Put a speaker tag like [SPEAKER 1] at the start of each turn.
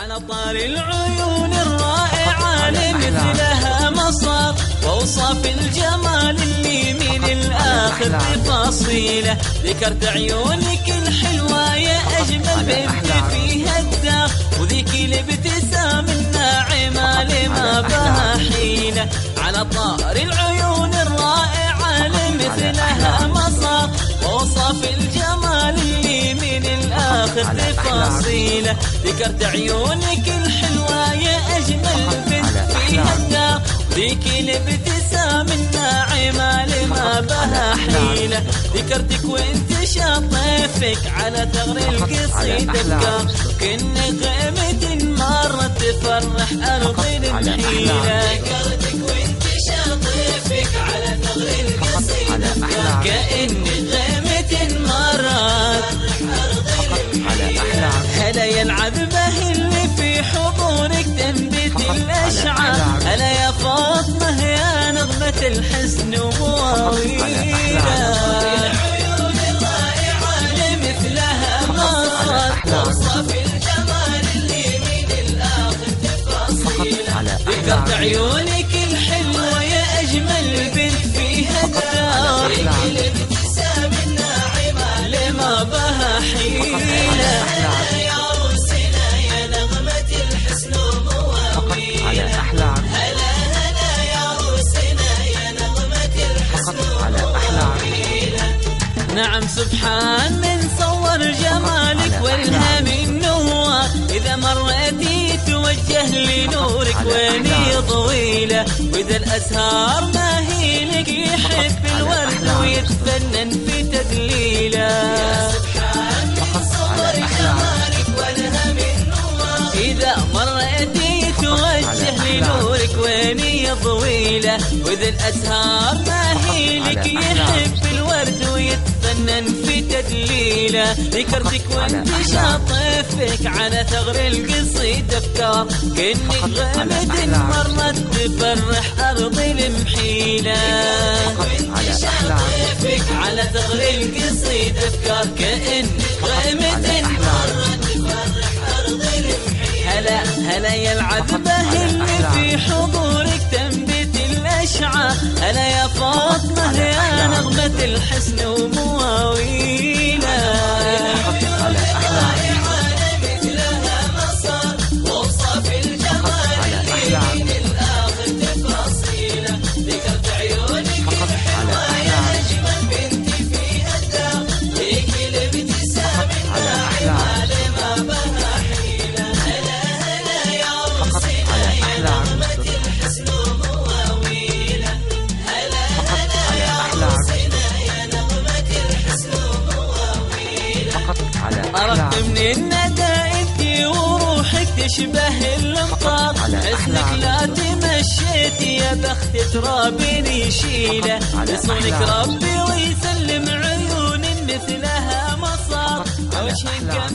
[SPEAKER 1] على طار العيون الرائعة لمثلها مصار، وأوصاف الجمال اللي من الآخر تفاصيله. ذكرت عيونك الحلوة يا أجمل بنت فيها الدار، وذيك الابتسام الناعمة لما بها حيلة. على طار العيون الرائعة لمثلها مصار، وأوصاف الجمال اللي من الآخر تفاصيله. ذكرت عيونك الحلوة يا أجمل بنت فيها الدار، ذيك الابتسام الناعمة لما بها حيلة. ذكرتك وانت شاطفك على ثغر القصيد أفكار، كن غيمة مرة تفرح أرض المحيلة. ذكرتك وانت شاطفك على ثغر القصيد أفكار، كأن غيمة مرة هلا يلعب به اللي في حضورك تنبت الأشعار. هلا يا فاطمة يا نغمة الحسن ومواويلها، العيون الرائعة لمثلها مصر، توصف الجمال اللي من الآخر تفاصيله. ذكرت عيونك الحلوة يا أجمل بنت فيها الدار، الابتسام الناعمة لما بها حيلة. نعم سبحان من صور جمالك والهام النوار، إذا مريتي توجه لنورك ويني طويلة. وإذا الأزهار ما هي لك يحب الورد ويتفنن في تدليله. يا سبحان من صور جمالك والهام النوار، إذا مريتي توجه لنورك ويني طويلة. وإذا الأزهار ما هي لك يحب الورد ويتفنن في تدليله. ذكرتك وانت شاطفك على ثغر القصيد أفكار، كأنك غيمة مرة تفرح أرض المحيلة. وانت شاطفك على ثغر القصيد أفكار، كأنك غيمة مرة تفرح أرض المحيلة. هلا يلعب به اللي في حضورك تنبت الأشعار. هلا يا فاطمة يا نغمة الحسن ومواويلها، مثلها مصر، وأوصاف الجمال اللي من الآخر تفاصيله. ذكرت عيونك الحلوة يا أجمل بنت فيها الدار، ذيك الابتسام الناعمة لما بها حيلة. هلا هلا يا روسنا يا نغمة الحسن ومواويله، هلا هلا يا روسنا يا نغمة الحسن ومواويله. أردت من الندى انتي وروحك تشبه الامطار، حسنك لا تمشيتي يا بخت ترابي يشيله. يصونك ربي ويسلم عيون مثلها مصار، وجهك